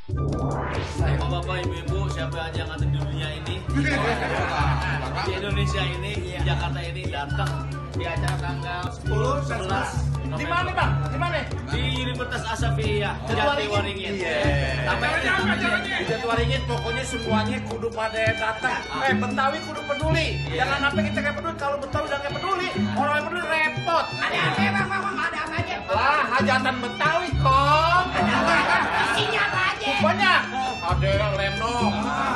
Bapak, ibu-ibu, siapa aja yang ada di dunia ini, di Indonesia ini, di Jakarta ini datang di acara tanggal 10, 11. Di mana bang? Di mana? Di Universitas Asafiyah, Jatiwaringin. Sampai di Jatiwaringin, pokoknya semuanya kudu pada datang. Betawi kudu peduli. Jangan sampai kita kayak peduli. Kalau Betawi udah kayak peduli, orang yang peduli repot. Ada apa ya bang? Ada apa aja? Lah, hajatan Betawi kok. Isinya apa aja? Pokoknya ada lenong,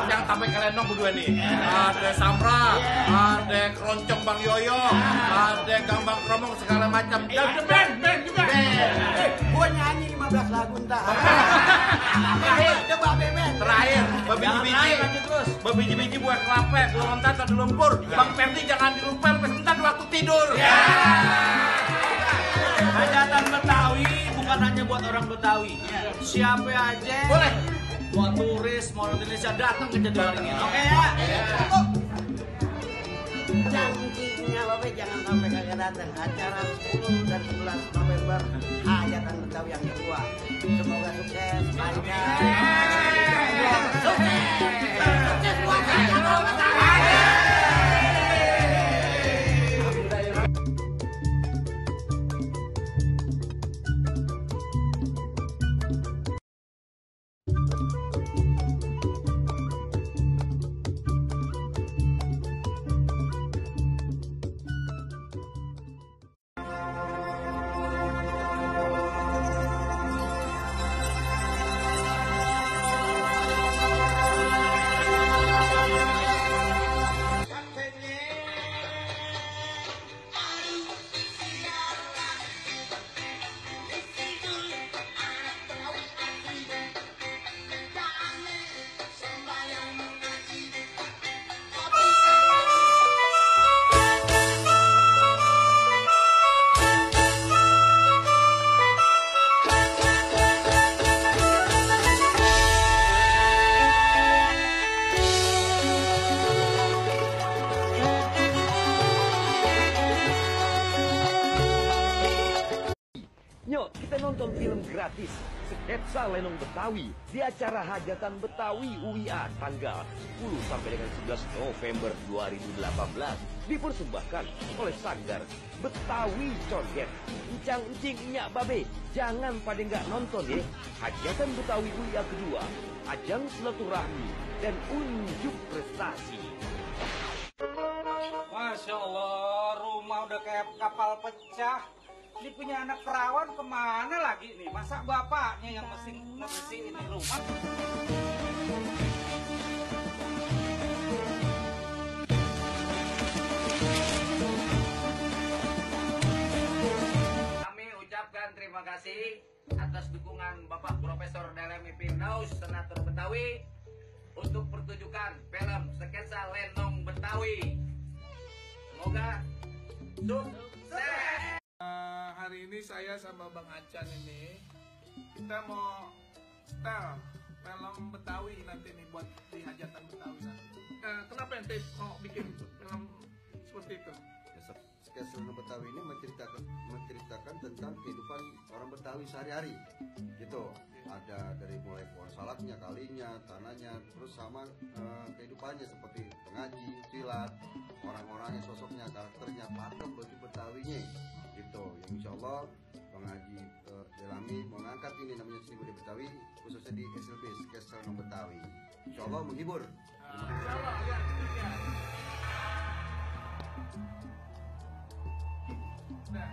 yang sampai ke lenong berdua nih. Ada samra, ada keroncong Bang Yoyo, ada gambang kromong segala macam. Dan band juga. Gua nyanyi 15 lagu entar. Terakhir, babiji-biji buat kelapa, belum entar di lumpur. Bang Perdi jangan dilumpur, sebentar waktu tidur. Hajatan Betawi bukan hanya buat orang Betawi. Siapa aja Boleh. mau turis, mau orang Indonesia datang ke Jatiwaringin. Oke ya? Janjinya Bapak jangan sampai kagak datang. Acara 10 dan 11 November hajatan Betawi yang kedua. Semoga sukses, lancar. Sukses. Sukses buat hajatan Betawi. Yuk, kita nonton film gratis Sketsa Lenong Betawi di acara Hajatan Betawi UIA tanggal 10 sampai dengan 11 November 2018. Dipersembahkan oleh Sanggar Betawi Condet. Encang-encing Nyak Babe, jangan pada nggak nonton ya. Hajatan Betawi UIA kedua, ajang silaturahmi dan unjuk prestasi. Masya Allah, rumah udah kayak kapal pecah. Ini punya anak perawan kemana lagi nih? Masa bapaknya yang mesti ngebersihin ini rumah? Kami ucapkan terima kasih atas dukungan Bapak Profesor Dalemi Firdaus, Senator Betawi, untuk pertunjukan film Sketsa Lenong Betawi. Semoga sukses. Hari ini saya sama Bang Acan ini kita mau setel film Betawi nanti nih buat di hajatan Betawi nanti. Kenapa ente mau bikin film seperti itu? Sketsa Lenong Betawi ini menceritakan tentang kehidupan orang Betawi sehari-hari, gitu. Ada dari mulai pohon salaknya, kalinya, tanahnya, terus sama kehidupannya seperti pengaji, silat, orang-orangnya, sosoknya, karakternya, pakem baju Betawinya, gitu. Yang insya Allah Bang Haji Delami mengangkat ini namanya seni budaya Betawi khususnya di SLB Sketsa Lenong Betawi. Insya Allah menghibur. Insya Allah, ya. Nah.